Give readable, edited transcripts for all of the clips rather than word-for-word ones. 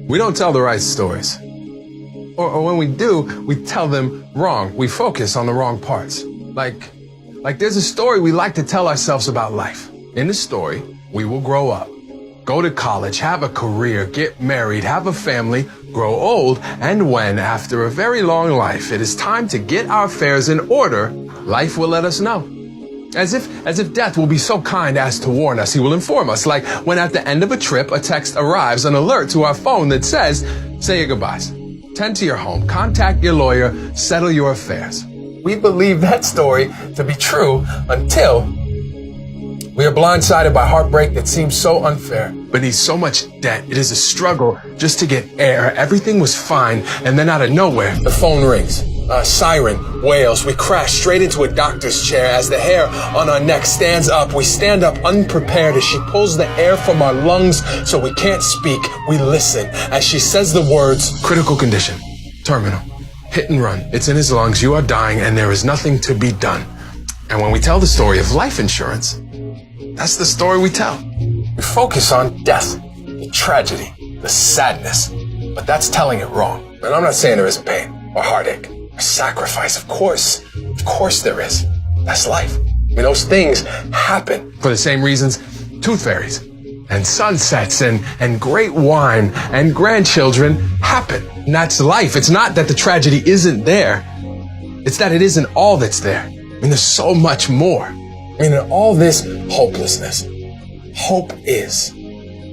We don't tell the right stories. Or when we do, we tell them wrong. We focus on the wrong parts. Like there's a story we like to tell ourselves about life. In the story, we will grow up, go to college, have a career, get married, have a family, grow old, and when, after a very long life, it is time to get our affairs in order, life will let us know. As if death will be so kind as to warn us, he will inform us, like when at the end of a trip, a text arrives, an alert to our phone that says, say your goodbyes, tend to your home, contact your lawyer, settle your affairs. We believe that story to be true until we are blindsided by heartbreak that seems so unfair. Beneath so much debt, it is a struggle just to get air. Everything was fine, and then out of nowhere, the phone rings. A siren wails. We crash straight into a doctor's chair. As the hair on our neck stands up, we stand up unprepared as she pulls the air from our lungs so we can't speak. We listen as she says the words, critical condition, terminal, hit and run. It's in his lungs. You are dying, and there is nothing to be done. And when we tell the story of life insurance, that's the story we tell. We focus on death, the tragedy, the sadness, but that's telling it wrong. And I'm not saying there isn't pain or heartache or sacrifice. Of course there is. That's life. I mean, those things happen for the same reasons tooth fairies and sunsets and great wine and grandchildren happen. And that's life. It's not that the tragedy isn't there. It's that it isn't all that's there. I mean, there's so much more. I mean, in all this hopelessness, hope is.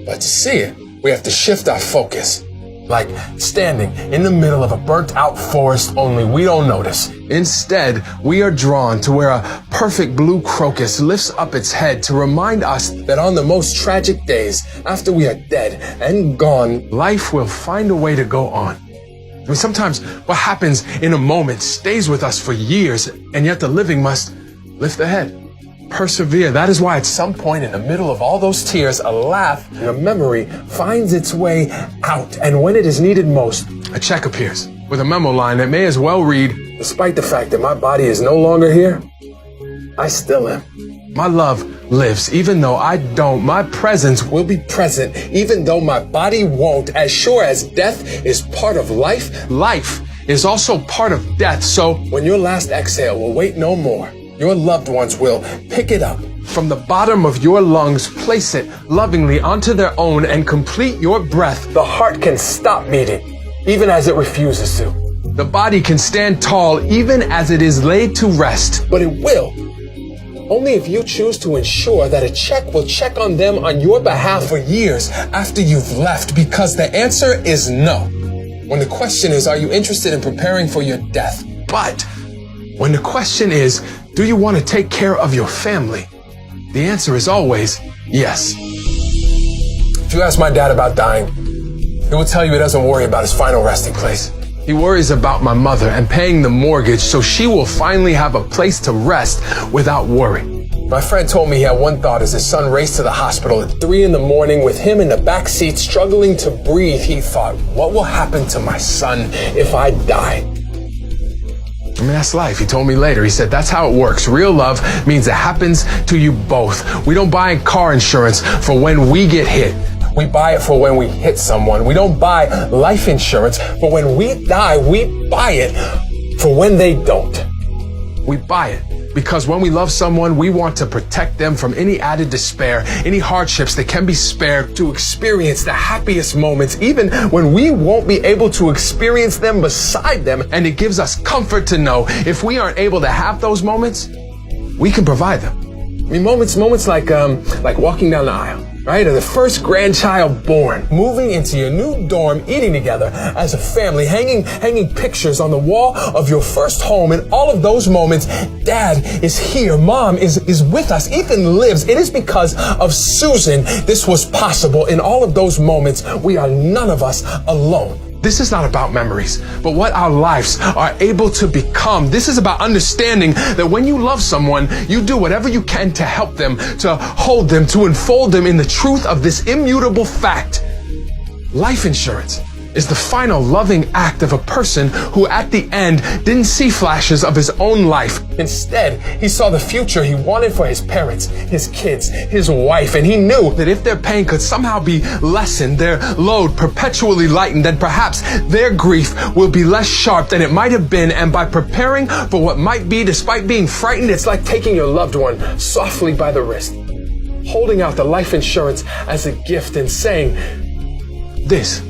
But to see it, we have to shift our focus. Like standing in the middle of a burnt out forest, only we don't notice. Instead, we are drawn to where a perfect blue crocus lifts up its head to remind us that on the most tragic days, after we are dead and gone, life will find a way to go on. I mean, sometimes what happens in a moment stays with us for years, and yet the living must lift the head. Persevere. That is why at some point in the middle of all those tears, a laugh and a memory finds its way out. And when it is needed most, a check appears with a memo line that may as well read, despite the fact that my body is no longer here, I still am. My love lives. Even though I don't, my presence will be present. Even though my body won't. As sure as death is part of life, life is also part of death. So when your last exhale will wait no more, your loved ones will pick it up from the bottom of your lungs, place it lovingly onto their own, and complete your breath. The heart can stop beating, even as it refuses to. The body can stand tall, even as it is laid to rest. But it will, only if you choose to ensure that a check will check on them on your behalf for years after you've left, because the answer is no. When the question is, are you interested in preparing for your death? But when the question is, do you want to take care of your family? The answer is always yes. If you ask my dad about dying, he will tell you he doesn't worry about his final resting place. He worries about my mother and paying the mortgage so she will finally have a place to rest without worry. My friend told me he had one thought as his son raced to the hospital at 3 a.m. with him in the back seat struggling to breathe. He thought, what will happen to my son if I die? I mean, that's life. He told me later. He said, that's how it works. Real love means it happens to you both. We don't buy car insurance for when we get hit. We buy it for when we hit someone. We don't buy life insurance for when we die. We buy it for when they don't. We buy it because when we love someone, we want to protect them from any added despair, any hardships that can be spared, to experience the happiest moments, even when we won't be able to experience them beside them. And it gives us comfort to know if we aren't able to have those moments, we can provide them. I mean, moments like walking down the aisle, right? Or the first grandchild born, moving into your new dorm, eating together as a family, hanging pictures on the wall of your first home. In all of those moments, Dad is here. Mom is with us. Ethan lives. It is because of Susan this was possible. In all of those moments, we are none of us alone. This is not about memories, but what our lives are able to become. This is about understanding that when you love someone, you do whatever you can to help them, to hold them, to enfold them in the truth of this immutable fact. Life insurance is the final loving act of a person who at the end didn't see flashes of his own life. Instead, he saw the future he wanted for his parents, his kids, his wife, and he knew that if their pain could somehow be lessened, their load perpetually lightened, then perhaps their grief will be less sharp than it might have been. And by preparing for what might be, despite being frightened, it's like taking your loved one softly by the wrist, holding out the life insurance as a gift and saying, This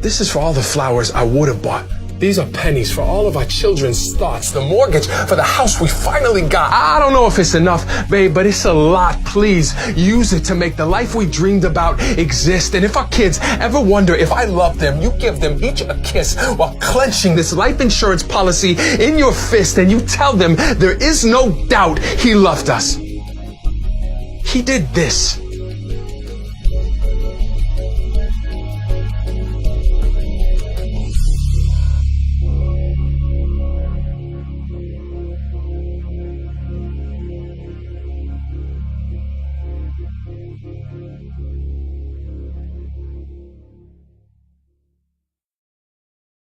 is for all the flowers I would have bought. These are pennies for all of our children's thoughts, the mortgage for the house we finally got. I don't know if it's enough, babe, but it's a lot. Please use it to make the life we dreamed about exist. And if our kids ever wonder if I love them, you give them each a kiss while clenching this life insurance policy in your fist, and you tell them there is no doubt he loved us. He did this